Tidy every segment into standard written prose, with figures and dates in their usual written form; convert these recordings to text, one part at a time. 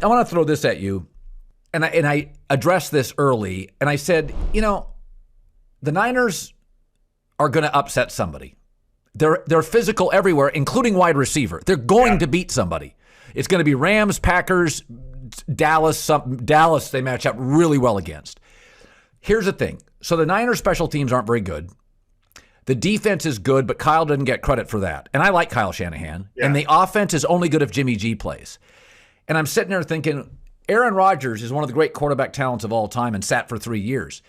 want to throw this at you, and I addressed this early, and I said, the Niners are going to upset somebody. They're physical everywhere, including wide receiver. They're going to beat somebody. It's going to be Rams, Packers, Dallas. Dallas they match up really well against. Here's the thing. So the Niners special teams aren't very good. The defense is good, but Kyle doesn't get credit for that. And I like Kyle Shanahan. Yeah. And the offense is only good if Jimmy G plays. And I'm sitting there thinking, Aaron Rodgers is one of the great quarterback talents of all time and sat for 3 years.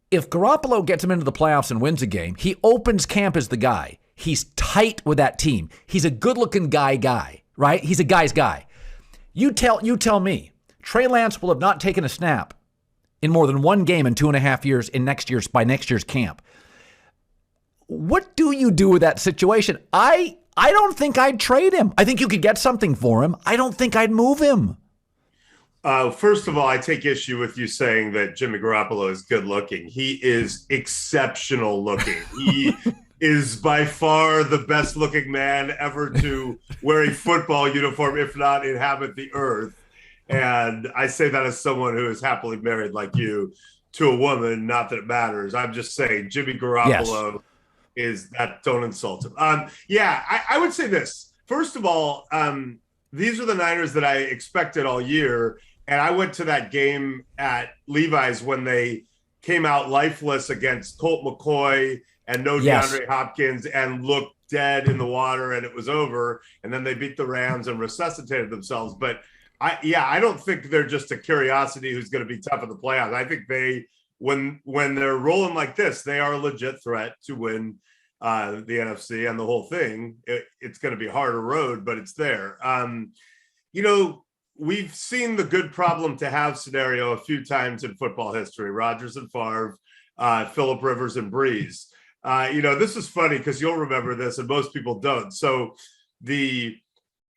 If Garoppolo gets him into the playoffs and wins a game, he opens camp as the guy. He's tight with that team. He's a good-looking guy, right? He's a guy's guy. You tell me, Trey Lance will have not taken a snap in more than one game in 2.5 years by next year's camp. What do you do with that situation? I don't think I'd trade him. I think you could get something for him. I don't think I'd move him. First of all, I take issue with you saying that Jimmy Garoppolo is good looking. He is exceptional looking. He is by far the best looking man ever to wear a football uniform, if not inhabit the earth. And I say that as someone who is happily married like you to a woman, not that it matters. I'm just saying Jimmy Garoppolo is that. Don't insult him. I would say this. First of all, these are the Niners that I expected all year. And I went to that game at Levi's when they came out lifeless against Colt McCoy and DeAndre Hopkins and looked dead in the water, and it was over. And then they beat the Rams and resuscitated themselves. But I don't think they're just a curiosity who's going to be tough in the playoffs. I think when they're rolling like this, they are a legit threat to win the NFC and the whole thing. It's going to be a harder road, but it's there. We've seen the good problem to have scenario a few times in football history. Rodgers and Favre, Phillip Rivers and Breeze. This is funny because you'll remember this and most people don't. So the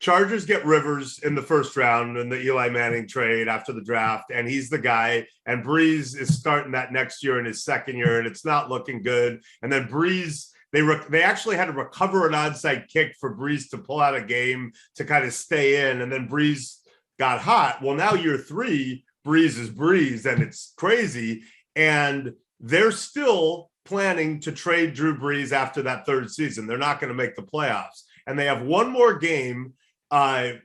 Chargers get Rivers in the first round in the Eli Manning trade after the draft, and he's the guy. And Breeze is starting that next year in his second year, and it's not looking good. And then Breeze, they actually had to recover an onside kick for Breeze to pull out a game to kind of stay in, and then Breeze got hot. Well, now year 3, Breeze is Breeze, and it's crazy. And they're still planning to trade Drew Brees after that third season. They're not going to make the playoffs. And they have one more game that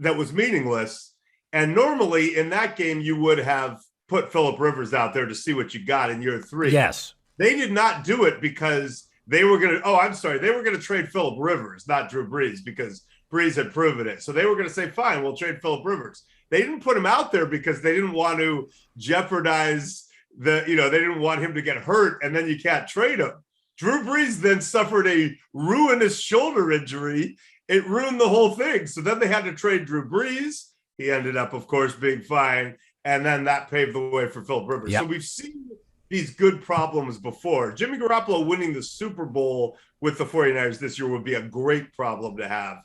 was meaningless. And normally in that game, you would have put Phillip Rivers out there to see what you got in year 3. Yes. They did not do it because they were going to, they were going to trade Phillip Rivers, not Drew Brees, because Breeze had proven it. So they were going to say, fine, we'll trade Phillip Rivers. They didn't put him out there because they didn't want to jeopardize they didn't want him to get hurt and then you can't trade him. Drew Brees then suffered a ruinous shoulder injury. It ruined the whole thing. So then they had to trade Drew Brees. He ended up, of course, being fine. And then that paved the way for Phillip Rivers. Yep. So we've seen these good problems before. Jimmy Garoppolo winning the Super Bowl with the 49ers this year would be a great problem to have.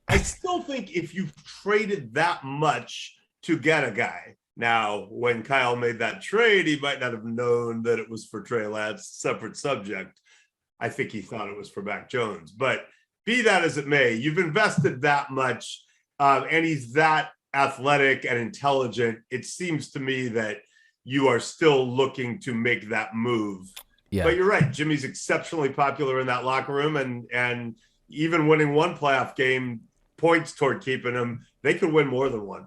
I still think if you've traded that much to get a guy. Now, when Kyle made that trade, he might not have known that it was for Trey Lance, separate subject. I think he thought it was for Mac Jones. But be that as it may, you've invested that much, and he's that athletic and intelligent. It seems to me that you are still looking to make that move. Yeah. But you're right. Jimmy's exceptionally popular in that locker room, and even winning one playoff game points toward keeping him. They could win more than one.